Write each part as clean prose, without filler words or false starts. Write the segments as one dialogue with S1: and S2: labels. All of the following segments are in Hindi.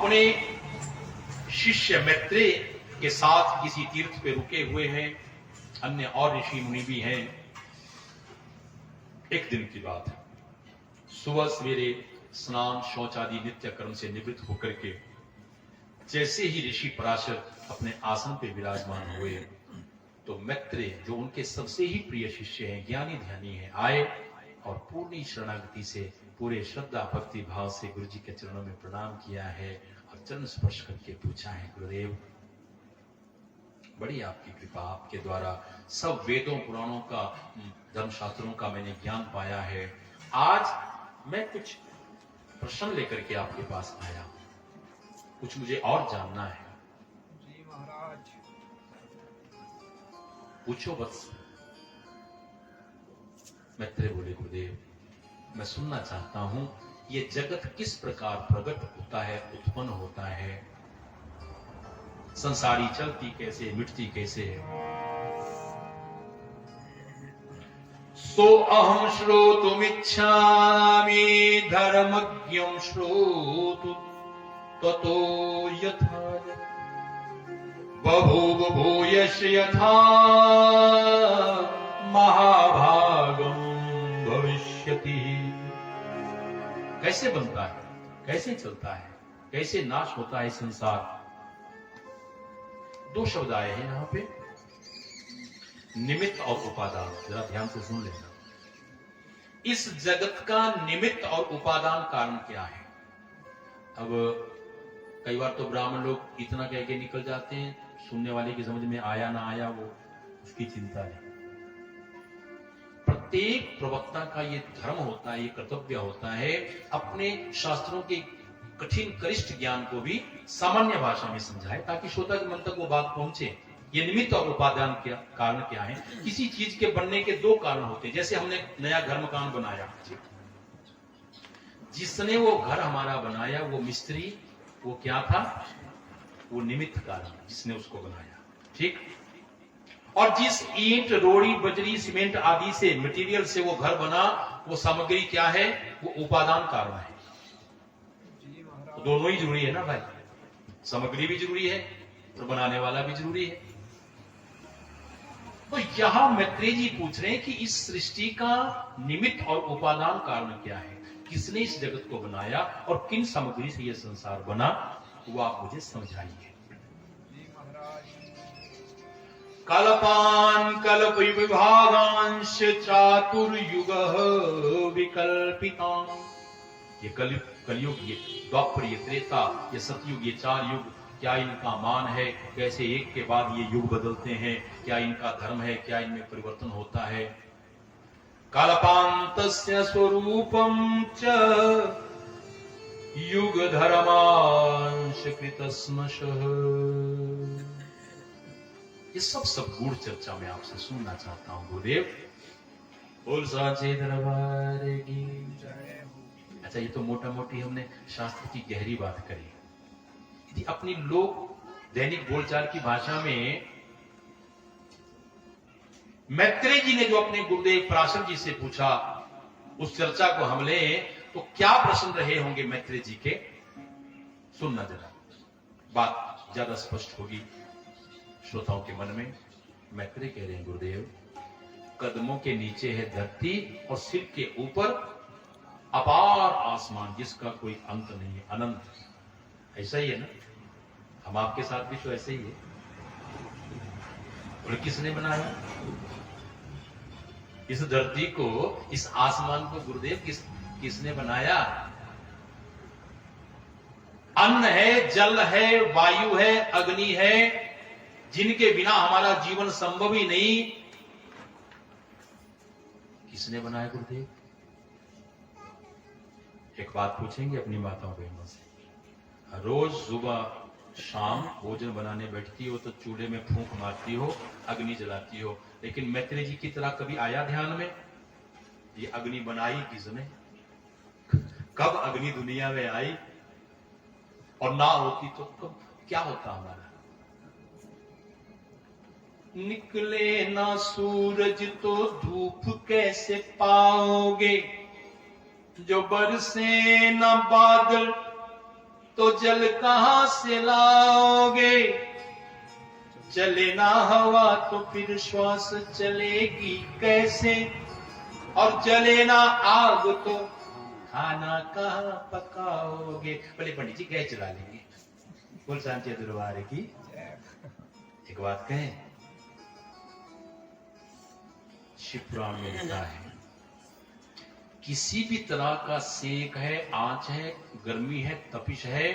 S1: अपने शिष्य मैत्रेय के साथ किसी तीर्थ पे रुके हुए हैं। अन्य और ऋषि मुनि भी हैं। एक दिन की बात है, सुबह सवेरे स्नान शौच आदि नित्य कर्म से निवृत्त होकर के जैसे ही ऋषि पराशर अपने आसन पे विराजमान हुए तो मैत्रेय, जो उनके सबसे ही प्रिय शिष्य हैं, ज्ञानी ध्यानी हैं, आए और पूर्ण शरणागति से, पूरे श्रद्धा भक्ति भाव से गुरु जी के चरणों में प्रणाम किया है और चरण स्पर्श करके पूछा है, गुरुदेव बड़ी आपकी कृपा, आपके द्वारा सब वेदों पुराणों का, धर्मशास्त्रों का मैंने ज्ञान पाया है। आज मैं कुछ प्रश्न लेकर के आपके पास आया, कुछ मुझे और जानना है।
S2: जी महाराज।
S1: पूछो बस। मैत्रेय बोले, गुरुदेव मैं सुनना चाहता हूं, ये जगत किस प्रकार प्रकट होता है, उत्पन्न होता है, संसारी चलती कैसे, मिटती कैसे है। सो अहम श्रोतुमिच्छामि धर्मज्ञं श्रोतु ततो यथा बभूव भूयश यथा महाभागम भविष्यति। कैसे बनता है, कैसे चलता है, कैसे नाश होता है संसार। दो शब्द आए हैं यहां पे, निमित्त और उपादान। जरा ध्यान से सुन लेना। इस जगत का निमित्त और उपादान कारण क्या है। अब कई बार तो ब्राह्मण लोग इतना कह के निकल जाते हैं, सुनने वाले की समझ में आया ना आया वो उसकी चिंता नहीं। प्रत्येक प्रवक्ता का ये धर्म होता है, ये कर्तव्य होता है, अपने शास्त्रों के कठिन करिष्ठ ज्ञान को भी सामान्य भाषा में समझाए ताकि श्रोता के मन तक वो बात पहुंचे। ये निमित्त और उपादान क्या कारण क्या है। किसी चीज के बनने के दो कारण होते हैं। जैसे हमने नया घर मकान बनाया, जिसने वो घर हमारा बनाया वो मिस्त्री, वो क्या था, वो निमित्त कारण जिसने उसको बनाया, ठीक। और जिस ईंट रोड़ी बजरी सीमेंट आदि से मटेरियल से वो घर बना, वो सामग्री क्या है, वो उपादान कारण है। तो दोनों ही जरूरी है ना भाई, सामग्री भी जरूरी है और बनाने वाला भी जरूरी है। तो यहां मैत्रेय जी पूछ रहे हैं कि इस सृष्टि का निमित्त और उपादान कारण क्या है, किसने इस जगत को बनाया और किन सामग्री से यह संसार बना, वो आप मुझे समझाइए। कल्पान कल्प विभागांश चातुर्युग विकल्पितां। ये कलयुग, ये द्वापर, ये त्रेता, ये सतयुग, ये चार युग, क्या इनका मान है, कैसे एक के बाद ये युग बदलते हैं, क्या इनका धर्म है, क्या इनमें परिवर्तन होता है। कल्पांतस्य स्वरूपम च युग धर्मांश कृतस्मशः। ये सब गूढ़ चर्चा में आपसे सुनना चाहता हूं गुरुदेव। बोल साचे दरबार की जय। अच्छा, ये तो मोटा मोटी हमने शास्त्र की गहरी बात करी। यदि अपनी लोक दैनिक बोलचाल की भाषा में मैत्रेय जी ने जो अपने गुरुदेव पराशर जी से पूछा, उस चर्चा को हम लें तो क्या प्रश्न रहे होंगे मैत्रेय जी के, सुनना जरा, बात ज्यादा स्पष्ट होगी श्रोताओं के मन में। मैत्रेय कह रहे हैं, गुरुदेव कदमों के नीचे है धरती और सिर के ऊपर अपार आसमान जिसका कोई अंत नहीं है, अनंत। ऐसा ही है ना, हम आपके साथ भी तो ऐसे ही है। और किसने बनाया इस धरती को, इस आसमान को, गुरुदेव किसने बनाया। अन्न है, जल है, वायु है, अग्नि है, जिनके बिना हमारा जीवन संभव ही नहीं। किसने बनाया गुरुदेव। एक बात पूछेंगे अपनी माताओं बहनों से, रोज सुबह शाम भोजन बनाने बैठती हो तो चूल्हे में फूंक मारती हो, अग्नि जलाती हो, लेकिन मैत्रेय जी की तरह कभी आया ध्यान में ये अग्नि बनाई किसने, कब अग्नि दुनिया में आई, और ना होती तो कब क्या होता हमारा। निकले ना सूरज तो धूप कैसे पाओगे, जो बरसे ना बादल तो जल कहां से लाओगे? चले ना हवा तो फिर श्वास चलेगी कैसे? और जले ना आग तो खाना कहां पकाओगे? बोले पंडित जी गैस जला लेंगे। बोल सांचे दरबार की एक बात कहें, शिवपुराण में लिखा है किसी भी तरह का सेक है, आंच है, गर्मी है, तपिश है,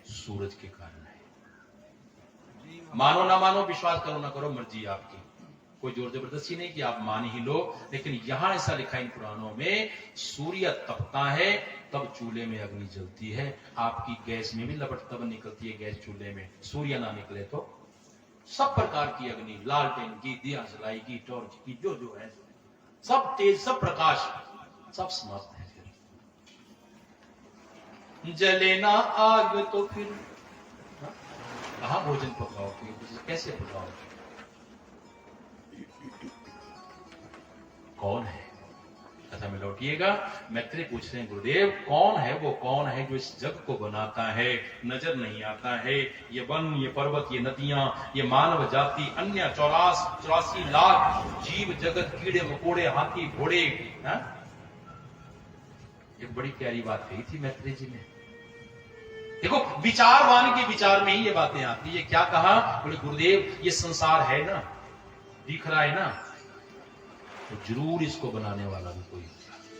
S1: सूरज के कारण है। मानो ना मानो, विश्वास करो ना करो, मर्जी आपकी, कोई जोर जबरदस्ती नहीं कि आप मान ही लो। लेकिन यहां ऐसा लिखा है इन पुराणों में, सूर्य तपता है तब चूल्हे में अग्नि जलती है। आपकी गैस में भी लपट तब निकलती है गैस चूल्हे में, सूर्य ना निकले तो सब प्रकार की अग्नि, लालटेन की, दिया जलाई की, टॉर्च की, जो जो है सब तेज, सब प्रकाश, सब समाप्त है। फिर जले ना आग तो फिर कहां भोजन पकाओगे? कैसे पकाओगे? कौन है? कथा में लौटिएगा। मैत्रेय पूछ रहे हैं गुरुदेव कौन है वो, कौन है जो इस जग को बनाता है? नजर नहीं आता है। ये वन, ये पर्वत, ये नदियां, ये मानव जाति, अन्य 84 लाख जीव जगत, कीड़े मकोड़े, हाथी घोड़े। एक बड़ी प्यारी बात कही थी मैत्रेय जी ने। देखो विचारवान के विचार में ही ये बातें आती है। क्या कहा? बोले गुरुदेव ये संसार है ना, दिख रहा है ना, तो जरूर इसको बनाने वाला भी कोई,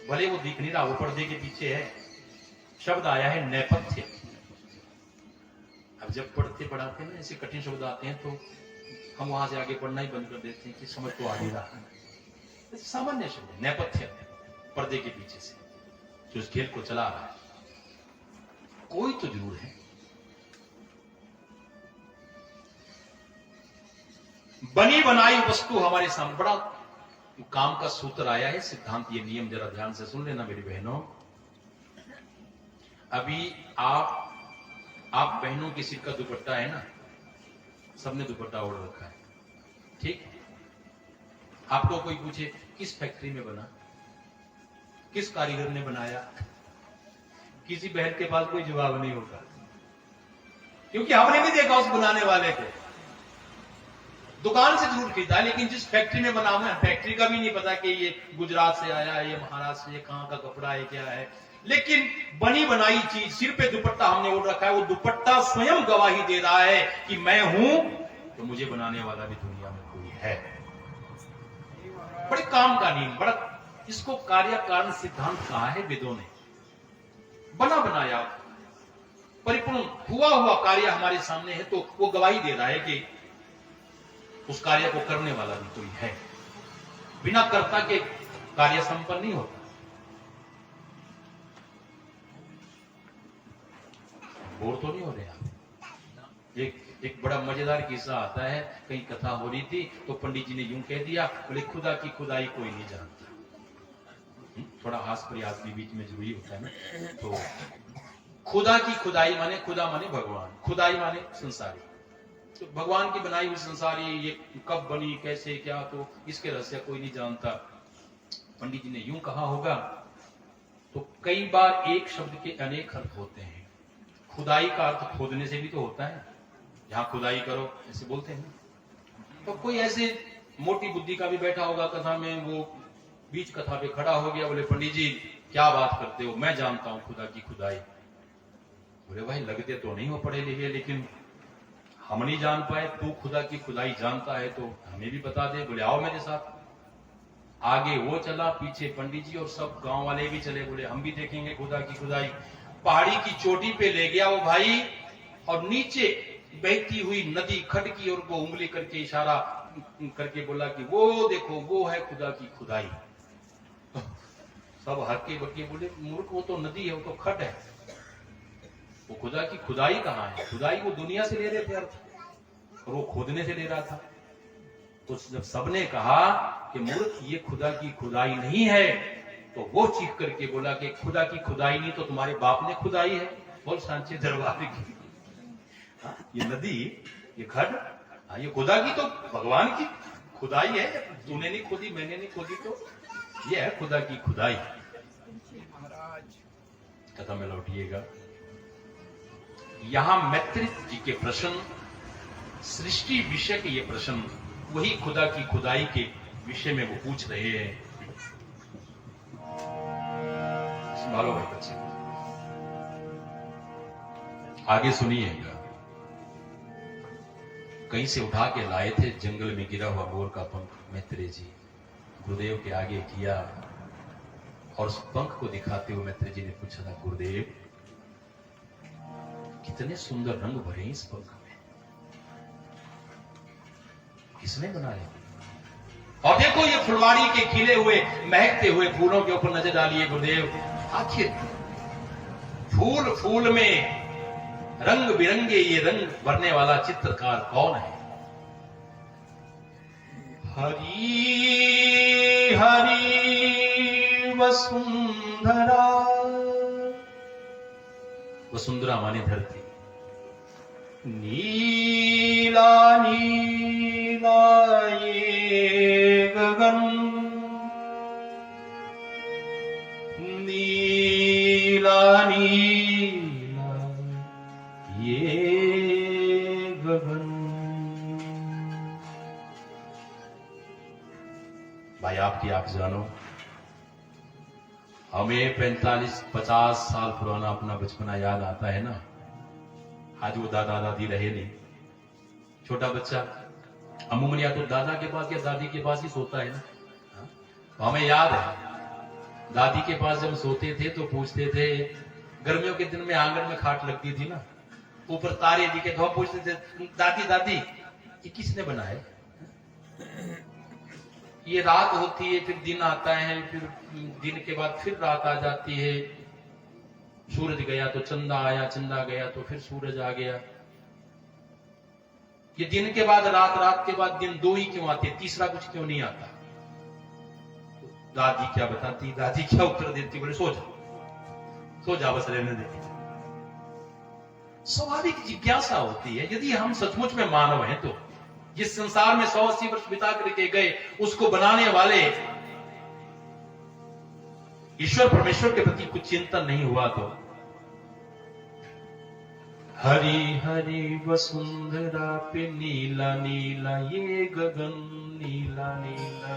S1: भले वो दिख नहीं रहा, वो पर्दे के पीछे है। शब्द आया है नेपथ्य। अब जब पढ़ते पढ़ाते ना ऐसे कठिन शब्द आते हैं तो हम वहां से आगे पढ़ना ही बंद कर देते हैं कि समझ तो आ नहीं रहा। सामान्य शब्द है नेपथ्य, पर्दे के पीछे से जो इस खेल को चला रहा है, कोई तो जरूर है। बनी बनाई वस्तु हमारे सामने, बड़ा काम का सूत्र आया है, सिद्धांत, ये नियम जरा ध्यान से सुन लेना मेरी बहनों। अभी आप बहनों के सिर का दुपट्टा है ना, सबने दुपट्टा ओढ़ रखा है, ठीक? आपको कोई पूछे किस फैक्ट्री में बना, किस कारीगर ने बनाया, किसी बहन के पास कोई जवाब नहीं होगा, क्योंकि हमने भी देखा उस बनाने वाले को। दुकान से जरूर खरीदा, लेकिन जिस फैक्ट्री में बना हुआ है, फैक्ट्री का भी नहीं पता कि ये गुजरात से आया है, ये महाराष्ट्र से, कहां का कपड़ा है, क्या है। लेकिन बनी बनाई चीज, सिर पे दुपट्टा हमने ओढ़ रखा है, वो दुपट्टा स्वयं गवाही दे रहा है कि मैं हूं तो मुझे बनाने वाला भी दुनिया में कोई है। बड़े काम का नियम, बड़ा इसको कार्य कारण सिद्धांत कहा है वेदों ने। बना बनाया परिपूर्ण हुआ कार्य हमारे सामने है, तो वो गवाही दे रहा है कि उस कार्य को करने वाला भी कोई है। बिना कर्ता के कार्य संपन्न नहीं होता। बोर तो नहीं हो रहे आप? एक बड़ा मजेदार किस्सा आता है। कहीं कथा हो रही थी तो पंडित जी ने यूं कह दिया, बोले खुदा की खुदाई कोई नहीं जानता। थोड़ा हास प्रयास भी बीच में जरूरी होता है ना। तो खुदा की खुदाई माने, खुदा माने भगवान, खुदाई माने संसारी। तो भगवान की बनाई हुई संसार ये कब बनी, कैसे, क्या, तो इसके रहस्य कोई नहीं जानता। पंडित जी ने यूं कहा होगा। तो कई बार एक शब्द के अनेक अर्थ होते हैं। खुदाई का अर्थ खोदने से भी तो होता है, जहां खुदाई करो ऐसे बोलते हैं। तो कोई ऐसे मोटी बुद्धि का भी बैठा होगा कथा में, वो बीच कथा पे खड़ा हो गया, बोले पंडित जी क्या बात करते हो, मैं जानता हूं खुदा की खुदाई। बोले भाई लगते तो नहीं हो पढ़े लिखे, लेकिन हम नहीं जान पाए, तू खुदा की खुदाई जानता है तो हमें भी बता दे। बोले आओ मेरे साथ। आगे वो चला, पीछे पंडित जी और सब गांव वाले भी चले। बोले हम भी देखेंगे खुदा की खुदाई। पहाड़ी की चोटी पे ले गया वो भाई, और नीचे बहती हुई नदी खटकी, और वो उंगली करके इशारा करके बोला कि वो देखो वो है खुदा की खुदाई। सब हक्के बक्के बोले मूर्ख, वो तो नदी है, वो तो खट है, वो खुदा की खुदाई कहां है? खुदाई वो दुनिया से ले रहे थे अर्थ, और वो खोदने से ले रहा था। तो जब सबने कहा कि मूर्ख ये खुदा की खुदाई नहीं है, तो वो चीख करके बोला कि खुदा की खुदाई नहीं तो तुम्हारे बाप ने खुदाई है। बोल सांचे दरबार की। ये नदी, ये खड, ये खुदा की तो भगवान की खुदाई है। तूने नहीं खोदी, मैंने नहीं खोदी, तो ये है खुदा की खुदाई।
S2: महाराज
S1: कथा में लौटिएगा। यहां मैत्री जी के प्रश्न, सृष्टि विषय के ये प्रश्न वही खुदा की खुदाई के विषय में वो पूछ रहे हैं। संभालो भाई बच्चे, आगे सुनिएगा। कहीं से उठा के लाए थे जंगल में गिरा हुआ मोर का पंख मैत्रेय जी गुरुदेव के आगे किया, और उस पंख को दिखाते हुए मैत्रेय जी ने पूछा था, गुरुदेव कितने सुंदर रंग भरे इस पंख में, किसने बनाए? और देखो ये फुलवाड़ी के खिले हुए महकते हुए फूलों के ऊपर नजर डालिए गुरुदेव, आखिर फूल फूल में रंग बिरंगे ये रंग भरने वाला चित्रकार कौन है? हरी हरी वसुंधरा, वसुंधरा माने धरती, नीला नीला ये गगन, नीला नीला ये गगन। भाई आपकी आप जानो, हमें 45-50 साल पुराना अपना बचपना याद आता है ना। आज वो दादा दादी रहे नहीं, छोटा बच्चा अमूमन या तो दादा के पास या दादी के पास ही सोता है ना। तो हमें याद है दादी के पास जब सोते थे तो पूछते थे, गर्मियों के दिन में आंगन में खाट लगती थी ना, ऊपर तारे दिखे तो पूछते थे, दादी दादी ये किसने बनाए? ये रात होती है, फिर दिन आता है, फिर दिन के बाद फिर रात आ जाती है, सूरज गया तो चंदा आया, चंदा गया तो फिर सूरज आ गया। ये दिन के बाद रात, रात के बाद दिन, दो ही क्यों आते, तीसरा कुछ क्यों नहीं आता? दादी क्या बताती, दादी क्या उत्तर देती, बोले सो जा, सो जा, बस रहने देती। स्वाभाविक जिज्ञासा होती है, यदि हम सचमुच में मानव हैं तो जिस संसार में 180 वर्ष बिता करके गए, उसको बनाने वाले ईश्वर परमेश्वर के प्रति कुछ चिंतन नहीं हुआ तो हरी हरी वसुंधरा पे नीला नीला ये गगन, नीला नीला,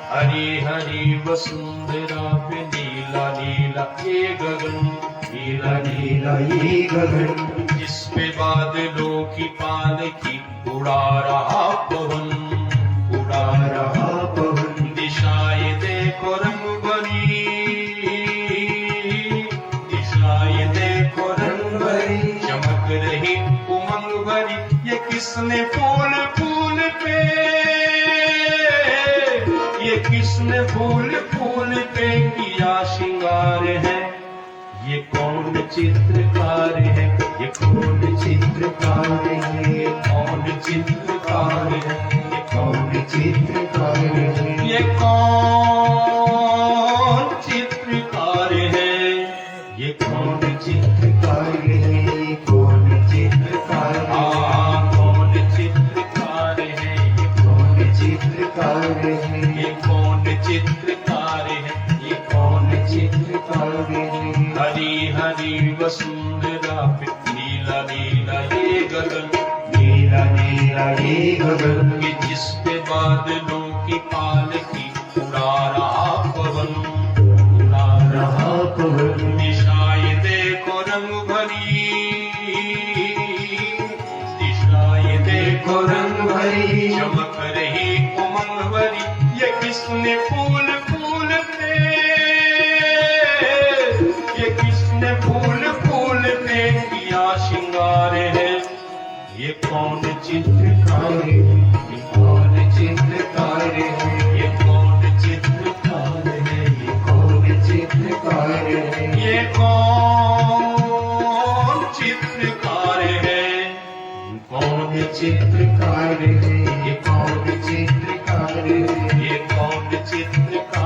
S1: हरी हरी वसुंधरा पे नीला नीला ये गगन, नीला नीला ये गगन, जिस पे बादलों की पालकी उड़ा रहा पवन, उड़ा रहा पवन, दिशाएं देखो रंग भरी, दिशाएं देखो रंग भरी, चमक रही उमंग भरी, ये किसने फूल फूल पे, ये किसने फूल फूल पे किया श्रृंगार है? ये कौन चित्रकार है? ये कौन चित्रकार है? ये कौन चित्रकार है? ये कौन चित्रकार है? ये कौन चित्रकार है? ये कौन चित्रकार है? ये कौन चित्रकार है? कौन चित्रकार है? ये कौन चित्रकार है? ये कौन चित्रकार है? ये कौन चित्रकार है? हरी हरी वसुंधरा पे नीला नीला ये गगन, नीला नीला ये गगन, कि जिस पे बादलों की पालकी उड़ा रहा पवन, उड़ा रहा पवन, दिशाएं देखो रंग भरी, दिशाएं देखो रंग भरी, चमक रही उमंग भरी, ये किसने फूल फूल पे, ये किसने फूल फूल पे किया श्रृंगार है? ये कौन चित्रकार है? ये कौन चित्रकार है? ये कौन चित्रकार है? ये कौन चित्रकार है? ये कौन चित्रकार है? कौन चित्रकार है? ये कौन चित्रकार है? ये कौन चित्रकार है?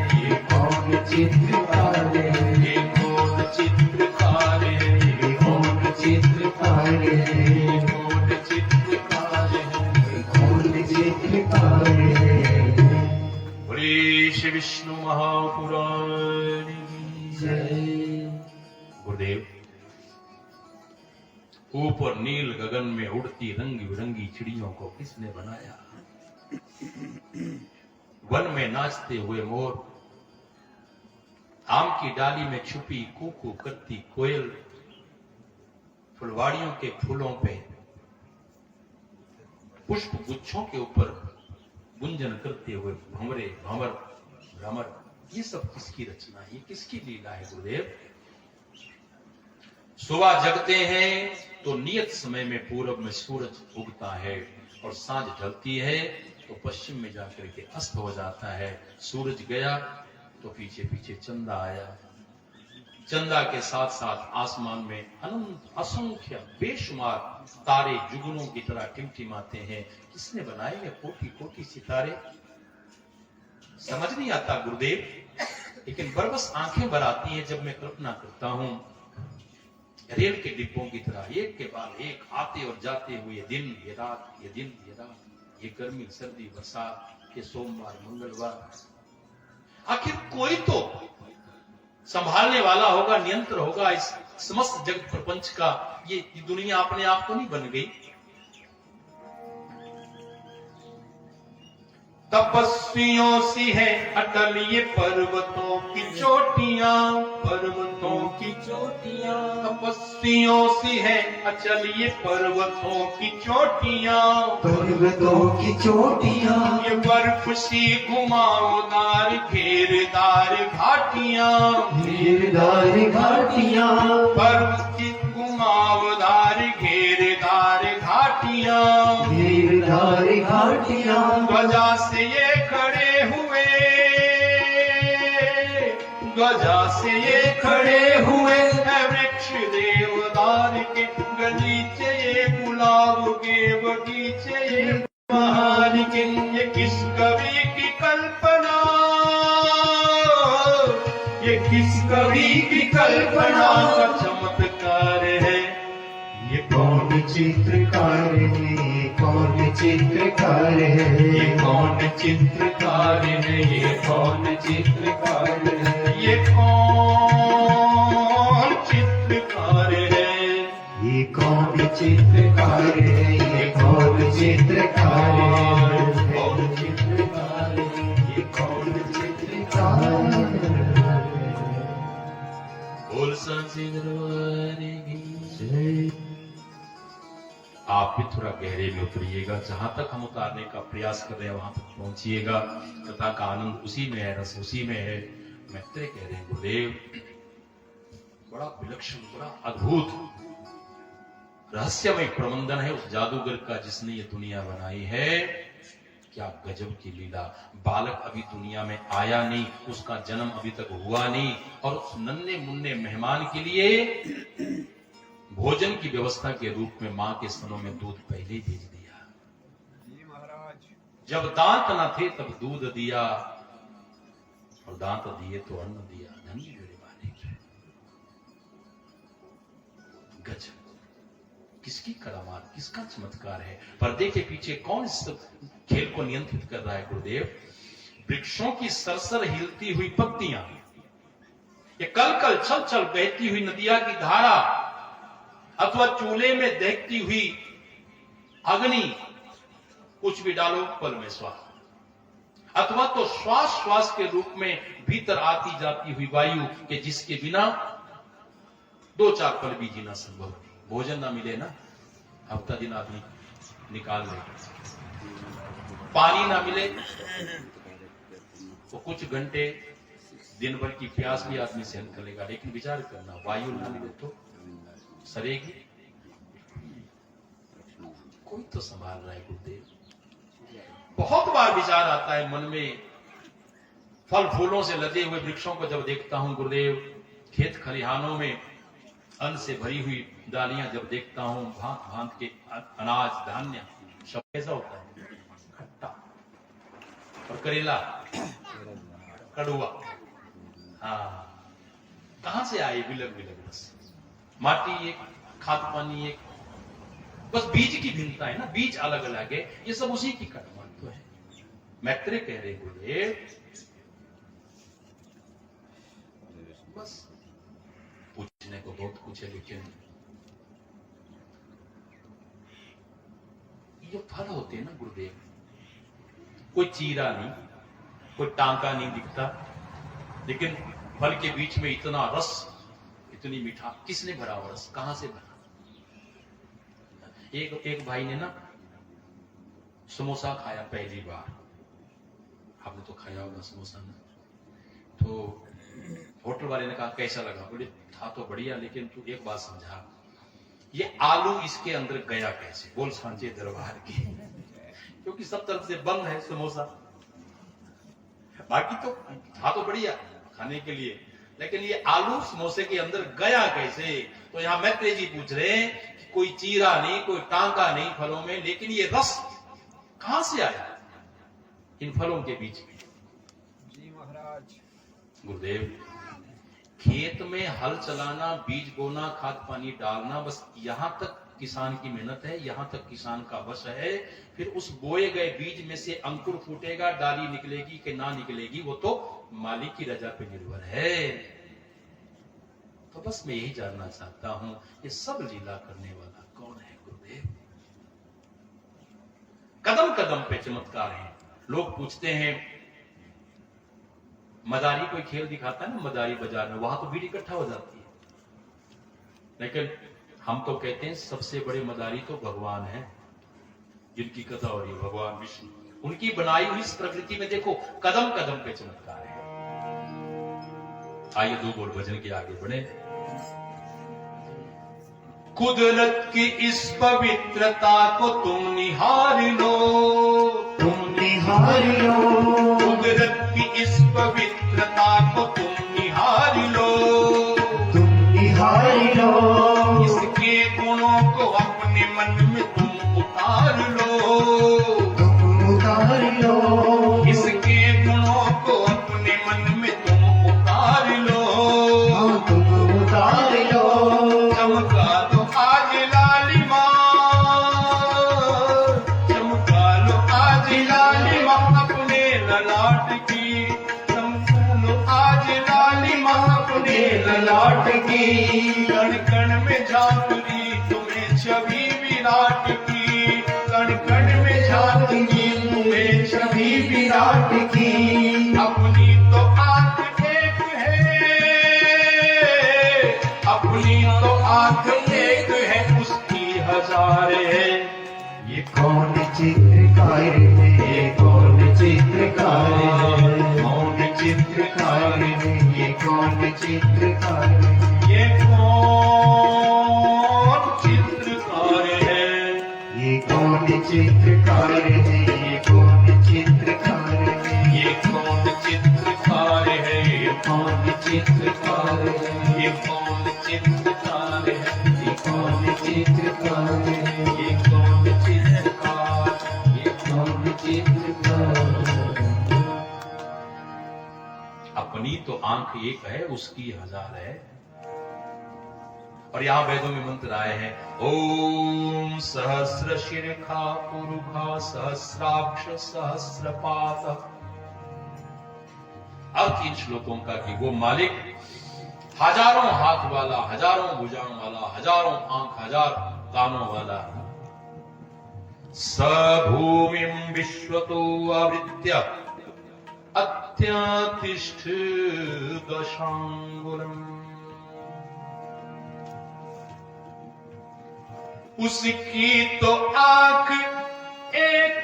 S1: ये कौन चित्रकार है? ये कौन चित्रकार है? ये कौन चित्रकार है? ये कौन चित्रकार है? ये कौन चित्रकार है? बोले श्री विष्णु महापुराण की जय। गुरुदेव ऊपर नील गगन में उड़ती रंग बिरंगी चिड़ियों को किसने बनाया? वन में नाचते हुए मोर, आम की डाली में छुपी कूकू करती कोयल, फुलवाड़ियों के फूलों पे पुष्प गुच्छों के ऊपर गुंजन करते हुए भंवरे भंवर भ्रमर, ये सब किसकी रचना है? ये किसकी लीला है गुरुदेव? सुबह जगते हैं तो नियत समय में पूरब में सूरज उगता है और सांझ ढलती है तो पश्चिम में जाकर के अस्त हो जाता है। सूरज गया तो पीछे पीछे चंदा आया, चंदा के साथ साथ आसमान में अनंत असंख्य बेशुमार तारे जुगनों की तरह टिमटिमाते हैं। किसने बनाए हैं कोटि कोटि सितारे? समझ नहीं आता गुरुदेव, लेकिन बरबस आंखें भर आती हैं जब मैं कल्पना करता हूं रेल के डिब्बों की तरह एक के बाद एक आते और जाते हुए, ये दिन ये रात, ये दिन ये रात, ये गर्मी सर्दी बरसात, ये सोमवार मंगलवार। आखिर कोई तो संभालने वाला होगा, नियंत्र होगा इस समस्त जगत प्रपंच का। ये दुनिया अपने आप तो नहीं बन गई। तपस्वियों सी है अटल ये पर्वतों की चोटियां, पर्वतों की चोटियां। तपस्वियों सी है अचल ये पर्वतों की चोटियां,
S3: पर्वतों की चोटियां।
S1: ये बर्फ सी घुमावदार घेरदार घाटियां,
S3: घेरदार घाटियां।
S1: पर्वत की घुमावदार घेरदार घाटियां,
S3: घेरदार घाटियां।
S1: ध्वजा से ये खड़े हुए, ध्वजा से ये खड़े हुए है वृक्ष देवदार के गलीचे, ये गुलाब के बगीचे, ये बहार के। ये किस कवि की कल्पना, ये किस कवि की कल्पना का चमत्कार है? ये
S3: कौन चित्रकार है? कौन चित्रकार है?
S1: ये कौन चित्रकार है? ये
S3: कौन चित्रकार है?
S1: ये कौन चित्रकार है?
S3: ये कौन चित्रकार है? ये कौन चित्रकार है? कौन चित्रकार है? ये कौन चित्रकार है?
S1: बोल सांचे दरबार की
S3: जय।
S1: आप भी थोड़ा गहरे में उतरिएगा, जहां तक हम उतारने का प्रयास कर रहे हैं वहां तक पहुंचिएगा। कथा का आनंद उसी में है, रस उसी में है। मैत्रेय कह रहे हैं गुरुदेव, बड़ा विलक्षण, बड़ा अद्भुत रहस्यमय प्रबंधन है उस जादूगर का जिसने ये दुनिया बनाई है। क्या गजब की लीला। बालक अभी दुनिया में आया नहीं, उसका जन्म अभी तक हुआ नहीं, और उस नन्हे मुन्ने मेहमान के लिए भोजन की व्यवस्था के रूप में मां के स्तनों में दूध पहले ही भेज दिया।
S2: जी महाराज।
S1: जब दांत न थे तब दूध दिया, और दांत दिए तो अन्न दिया। धन्य मेरे मालिक। गजब, किसकी करामात, किसका चमत्कार है? पर्दे के पीछे कौन इस खेल को नियंत्रित कर रहा है गुरुदेव? वृक्षों की सरसर हिलती हुई पत्तियां, ये कल कल छल छल बहती हुई नदिया की धारा, अथवा चूल्हे में दहकती हुई अग्नि, कुछ भी डालो पल में स्वाहा, अथवा तो श्वास श्वास के रूप में भीतर आती जाती हुई वायु के जिसके बिना 2-4 पल भी जीना संभव नहीं। भोजन ना मिले ना, हफ्ता दिन आदमी निकाल ले, पानी ना मिले तो कुछ घंटे दिन भर की प्यास भी आदमी सहन कर लेगा, लेकिन विचार करना, वायु ना मिले तो सरेगी। कोई तो संभाल रहा है गुरुदेव। बहुत बार विचार आता है मन में, फल फूलों से लदे हुए वृक्षों को जब देखता हूं गुरुदेव, खेत खलिहानों में अन्न से भरी हुई डालियां जब देखता हूं, भांत भांत के अनाज धान्य, सब कैसा होता है? खट्टा, और करेला कड़ुआ। हाँ, कहां से आए? बिलग बिलग, बस माटी एक, खाद पानी एक, बस बीज की भिन्नता है ना, बीज अलग अलग है, ये सब उसी की कटमान तो है। मैत्रेय कह रहे गुरुदेव, बस पूछने को बहुत कुछ है, लेकिन जो फल होते हैं ना गुरुदेव, कोई चीरा नहीं, कोई टांका नहीं दिखता, लेकिन फल के बीच में इतना रस, इतनी मीठा, किसने भरा वो रस, कहां से भरा? एक भाई ने ना समोसा खाया पहली बार, आपने तो खाया होगा समोसा ना, तो होटल वाले ने कहा कैसा लगा? बोले था तो बढ़िया, लेकिन तू एक बात समझा, ये आलू इसके अंदर गया कैसे? बोल सांचे दरबार की, क्योंकि सब तरफ से बंद है समोसा, बाकी तो था तो बढ़िया खाने के लिए, लेकिन ये आलू समोसे के अंदर गया कैसे? तो यहां मैत्रेय जी पूछ रहे हैं कि कोई चीरा नहीं, कोई टांका नहीं फलों में, लेकिन ये रस कहां से आया इन फलों के बीच में?
S2: जी महाराज।
S1: गुरुदेव, खेत में हल चलाना, बीज बोना, खाद पानी डालना, बस यहां तक किसान की मेहनत है, यहां तक किसान का वश है। फिर उस बोए गए बीज में से अंकुर फूटेगा, डाली निकलेगी कि ना निकलेगी, वो तो मालिक की रजा पे निर्भर है। तो बस मैं यही जानना चाहता हूं, ये सब लीला करने वाला कौन है गुरुदेव? कदम कदम पे चमत्कार है। लोग पूछते हैं, मदारी कोई खेल दिखाता है ना मदारी बाजार में, वहां तो भीड़ इकट्ठा हो जाती है, लेकिन हम तो कहते हैं सबसे बड़े मदारी तो भगवान है, जिनकी कथा हो रही है, भगवान विष्णु, उनकी बनाई हुई इस प्रकृति में देखो कदम कदम पे चमत्कार है। आइए दो बोल भजन के आगे बढ़े। कुदरत की इस पवित्रता को तुम निहार लो,
S3: तुम निहार लो,
S1: कुदरत की इस पवित्रता को तुम निहार लो,
S3: तुम निहार लो,
S1: इसके गुणों को अपने मन में तुम उतार लो,
S3: तुम उतार लो,
S1: इसके गुणों को अपने मन में तुम उतार लो,
S3: हाँ तुम उतार लो,
S1: चमका दो आज लालिमा, चमका लो आज लालिमा अपने ललाट की, चमका लो आज लालिमा अपने
S3: ललाट की,
S1: कण कण में झांकती तुम्हें छवि विराट की, कण कण में झांकती तुम्हें
S3: छवि विराट की,
S1: अपनी तो आंख एक है, अपनी तो आंख एक है, उसकी हजार है।
S3: ये कौन चित्रकार है, ये कौन चित्रकार है, कौन चित्रकार है, ये कौन चित्रकार है,
S1: ये कौन चित्रकार है?
S3: ये कौन चित्रकार है, ये कौन चित्रकार है,
S1: ये कौन चित्रकार है?
S3: ये कौन चित्रकार है,
S1: ये कौन चित्रकार है?
S3: ये कौन चित्रकार है,
S1: ये कौन चित्रकार?
S3: ये कौन चित्रकार है।
S1: अपनी तो आंख एक है, उसकी हजार है। और यहां वेदों में मंत्र आए हैं, ओम सहस्र शिरखा पुरुखा सहस्राक्ष सहस्रपात। अर्थ इन श्लोकों का कि वो मालिक हजारों हाथ वाला, हजारों भुजाओं वाला, हजारों आंख, हजार कानों वाला, स भूमिं विश्वतो आवृत्य अत्यातिष्ठ दशांगुलम्। उसकी तो आंख एक,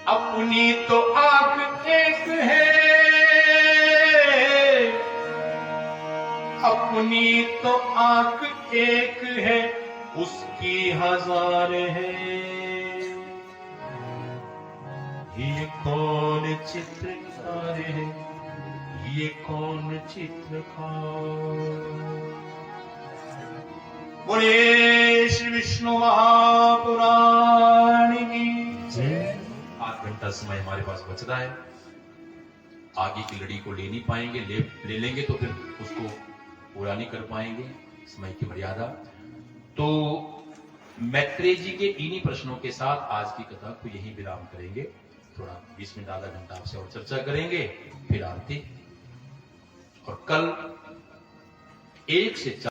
S1: अपनी तो आंख एक है, अपनी तो आंख एक है, उसकी हजार है। ये कौन चित्रकार है, ये कौन चित्रकार? बोले श्री विष्णु महापुराण की जय। 8 घंटा समय हमारे पास बचता है, आगे की लड़ी को ले नहीं पाएंगे, ले लेंगे तो फिर उसको पूरा नहीं कर पाएंगे, समय की मर्यादा। तो मैत्रेय जी के इन्हीं प्रश्नों के साथ आज की कथा को यही विराम करेंगे। थोड़ा 20 मिनट आधा घंटा आपसे और चर्चा करेंगे, फिर आरती, और कल 1 से 4